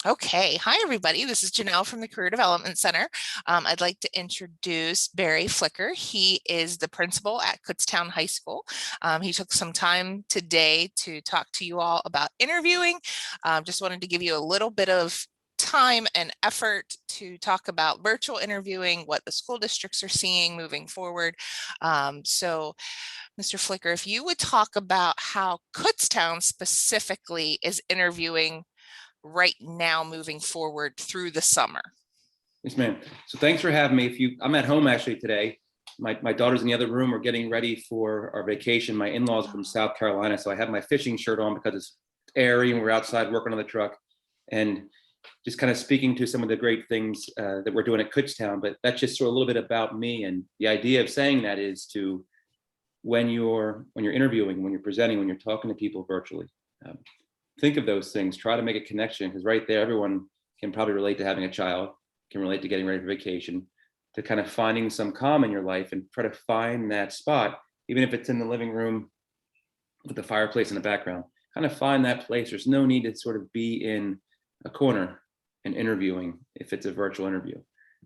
Okay. Hi, everybody. This is Janelle from the Career Development Center. I'd like to introduce Barry Flicker. He is the principal at Kutztown High School. He took some time today to talk to you all about interviewing. Just wanted to give you a little bit of time and effort to talk about virtual interviewing, what the school districts are seeing moving forward. So, Mr. Flicker, if you would talk about how Kutztown specifically is interviewing right now moving forward through the summer. Yes, ma'am. So thanks for having me. I'm at home actually today. My daughter's in the other room. We're getting ready for our vacation. My in-laws are from South Carolina, so I have my fishing shirt on because it's airy and we're outside working on the truck and just kind of speaking to some of the great things that we're doing at Kutztown. But that's just sort of a little bit about me. And the idea of saying that is to when you're interviewing, when you're presenting, when you're talking to people virtually, think of those things. Try to make a connection because right there, everyone can probably relate to having a child, can relate to getting ready for vacation, to kind of finding some calm in your life and try to find that spot, even if it's in the living room with the fireplace in the background. Kind of find that place. There's no need to sort of be in a corner and interviewing if it's a virtual interview.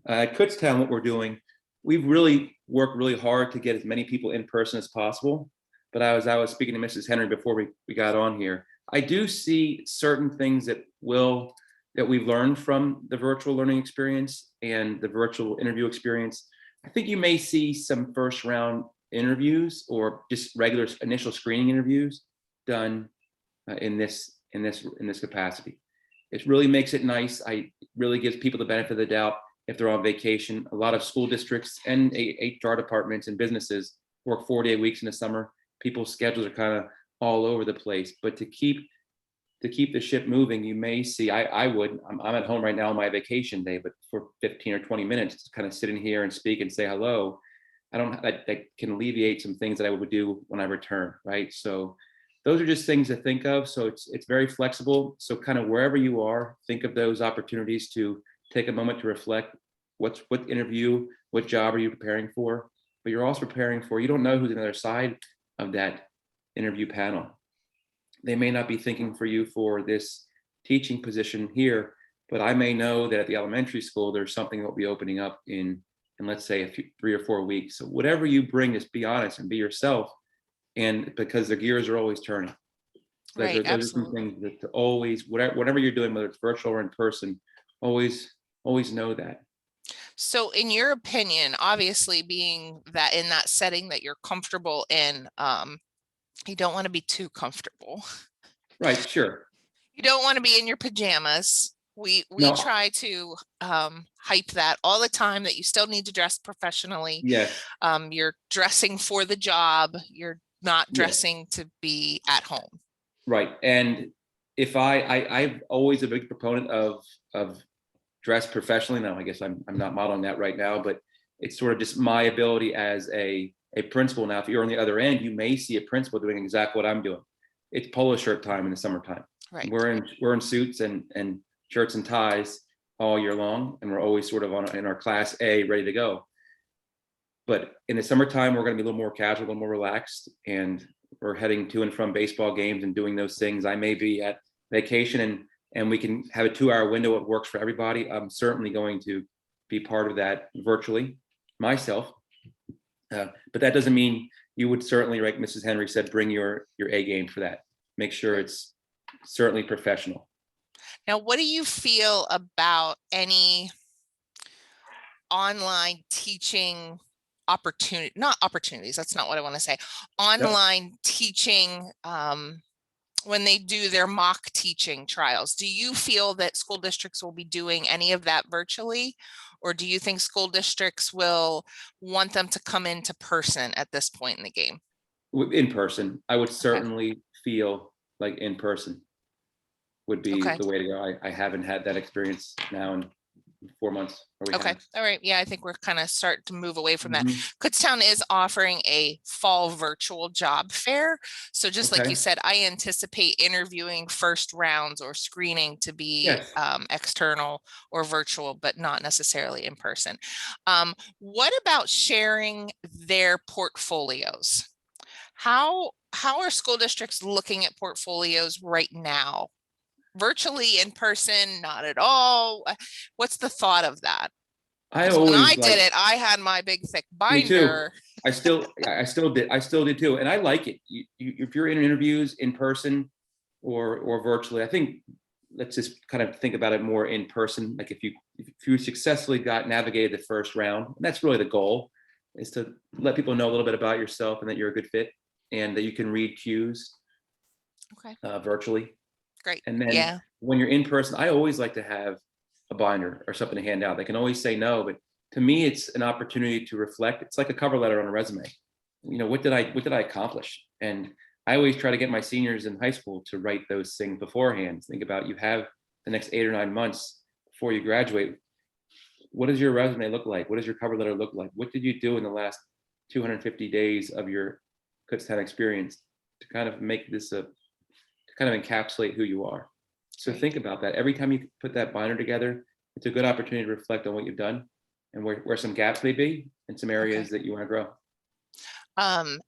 At Kutztown, what we're doing, we've really worked really hard to get as many people in person as possible. But I was speaking to Mrs. Henry before we got on here. I do see certain things that we've learned from the virtual learning experience and the virtual interview experience. I think you may see some first round interviews or just regular initial screening interviews done in this capacity. It really makes it nice. I really gives people the benefit of the doubt if they're on vacation. A lot of school districts and HR departments and businesses work 4-day weeks in the summer. People's schedules are kind of all over the place, but to keep the ship moving, you may see, I'm at home right now on my vacation day, but for 15 or 20 minutes, just kind of sitting here and speak and say hello. That can alleviate some things that I would do when I return, right? So those are just things to think of. So it's very flexible. So kind of wherever you are, think of those opportunities to take a moment to reflect what interview, what job are you preparing for? But you're also preparing for, you don't know who's on the other side of that interview panel. They may not be thinking for you for this teaching position here, but I may know that at the elementary school, there's something that will be opening up in let's say 3 or 4 weeks. So whatever you bring, just be honest and be yourself. And because the gears are always turning. Right, Those are some things that to always, whatever you're doing, whether it's virtual or in person, always know that. So in your opinion, obviously being that in that setting that you're comfortable in, you don't want to be too comfortable. Right, sure. You don't want to be in your pajamas. We No. try to hype that all the time, that you still need to dress professionally. Yes. You're dressing for the job. You're not Yes. dressing to be at home. Right. And if I'm always a big proponent of dress professionally. Now, I guess I'm not modeling that right now, but it's sort of just my ability as a principal. Now, if you're on the other end, you may see a principal doing exactly what I'm doing. It's polo shirt time in the summertime. Right. We're in suits and shirts and ties all year long, and we're always sort of in our class A, ready to go. But in the summertime, we're going to be a little more casual, a little more relaxed, and we're heading to and from baseball games and doing those things. I may be at vacation and we can have a 2-hour window that works for everybody. I'm certainly going to be part of that virtually myself. But that doesn't mean you would certainly, like Mrs. Henry said, bring your A game for that. Make sure it's certainly professional. Now, what do you feel about any online teaching not opportunities, that's not what I want to say, online teaching, when they do their mock teaching trials? Do you feel that school districts will be doing any of that virtually, or do you think school districts will want them to come into person at this point in the game? In person, I would certainly feel like in person would be the way to go. I haven't had that experience now in 4 months. Okay. All right. Yeah, I think we're kind of starting to move away from that. Kutztown is offering a fall virtual job fair. So just like you said, I anticipate interviewing first rounds or screening to be external or virtual, but not necessarily in person. What about sharing their portfolios? How are school districts looking at portfolios right now? virtually, in person, not at all? What's the thought of that? I 'Cause when I always did like, it, I had my big thick me too. binder. I still did too. And I like it. If you're in interviews in person or virtually, I think let's just kind of think about it more in person. Like if you successfully navigated the first round, and that's really the goal, is to let people know a little bit about yourself and that you're a good fit and that you can read cues Okay, virtually. great. And then Yeah. when you're in person, I always like to have a binder or something to hand out. They can always say no, but to me, it's an opportunity to reflect. It's like a cover letter on a resume. What did I accomplish? And I always try to get my seniors in high school to write those things beforehand. Think about, you have the next 8 or 9 months before you graduate. What does your resume look like? What does your cover letter look like? What did you do in the last 250 days of your Kutztown experience to kind of make this to kind of encapsulate who you are? So Great. think about that. Every time you put that binder together, it's a good opportunity to reflect on what you've done and where some gaps may be and some areas Okay. that you want to grow. Um,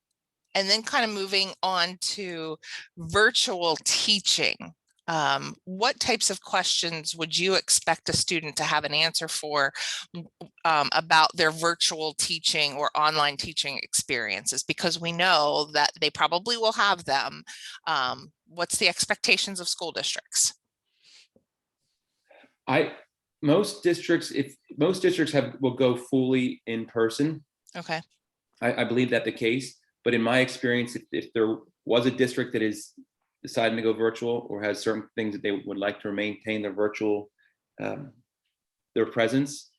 and then kind of moving on to virtual teaching. What types of questions would you expect a student to have an answer for about their virtual teaching or online teaching experiences? Because we know that they probably will have them. What's the expectations of school districts? I Most districts, if most districts will go fully in person. Okay. I believe that the case, but in my experience, if there was a district that is deciding to go virtual or has certain things that they would like to maintain their virtual, um, their presence,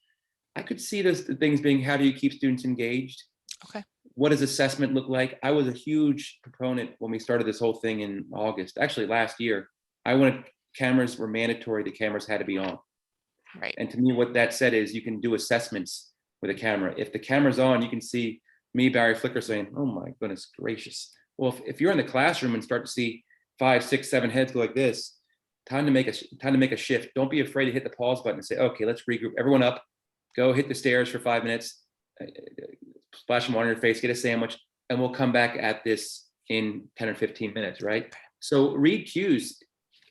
I could see the things being, how do you keep students engaged? Okay. What does assessment look like? I was a huge proponent when we started this whole thing in August, actually last year. I wanted cameras were mandatory, the cameras had to be on. Right. And to me, what that said is you can do assessments with a camera. If the camera's on, you can see me, Barry Flicker, saying, oh my goodness gracious. Well, if you're in the classroom and start to see 5, 6, 7 heads go like this, time to make a shift. Don't be afraid to hit the pause button and say, okay, let's regroup. Everyone up, go hit the stairs for 5 minutes, splash some water in your face, get a sandwich, and we'll come back at this in 10 or 15 minutes, right? So read cues.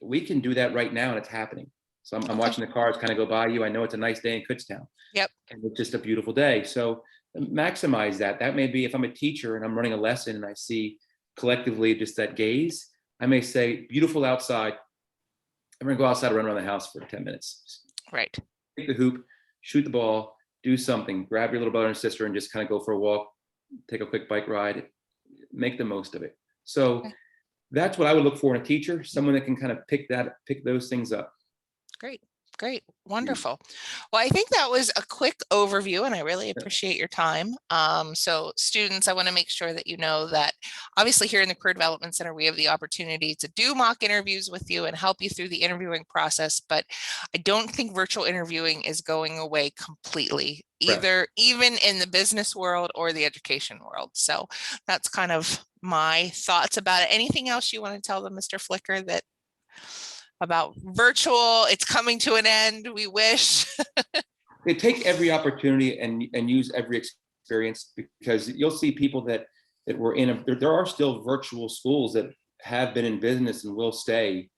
We can do that right now, and it's happening. So I'm watching the cars kind of go by you. I know it's a nice day in Kutztown. Yep. And it's just a beautiful day. So maximize that. That may be, if I'm a teacher and I'm running a lesson and I see collectively just that gaze, I may say, beautiful outside. I'm going to go outside and run around the house for 10 minutes. Right. Take the hoop, shoot the ball, do something, grab your little brother and sister and just kind of go for a walk, take a quick bike ride, make the most of it. So Okay. that's what I would look for in a teacher, someone that can kind of pick those things up. Great. Great. Wonderful. Well, I think that was a quick overview and I really appreciate your time. So students, I want to make sure that you know that obviously here in the Career Development Center, we have the opportunity to do mock interviews with you and help you through the interviewing process. But I don't think virtual interviewing is going away completely, either, even in the business world or the education world. So that's kind of my thoughts about it. Anything else you want to tell them, Mr. Flicker, that about virtual, it's coming to an end, we wish? They take every opportunity and use every experience, because you'll see people that were in there are still virtual schools that have been in business and will stay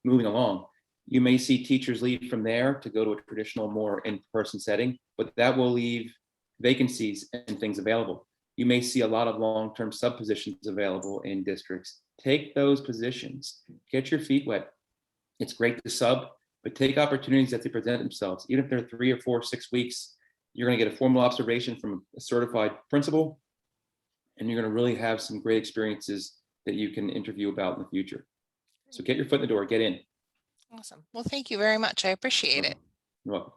moving along. You may see teachers leave from there to go to a traditional, more in-person setting, but that will leave vacancies and things available. You may see a lot of long-term sub positions available in districts. Take those positions, get your feet wet. It's great to sub, but take opportunities as they present themselves. Even if they're 3 or 4, 6 weeks, you're going to get a formal observation from a certified principal, and you're going to really have some great experiences that you can interview about in the future. So get your foot in the door, get in. Awesome. Well, thank you very much. I appreciate it. You're welcome.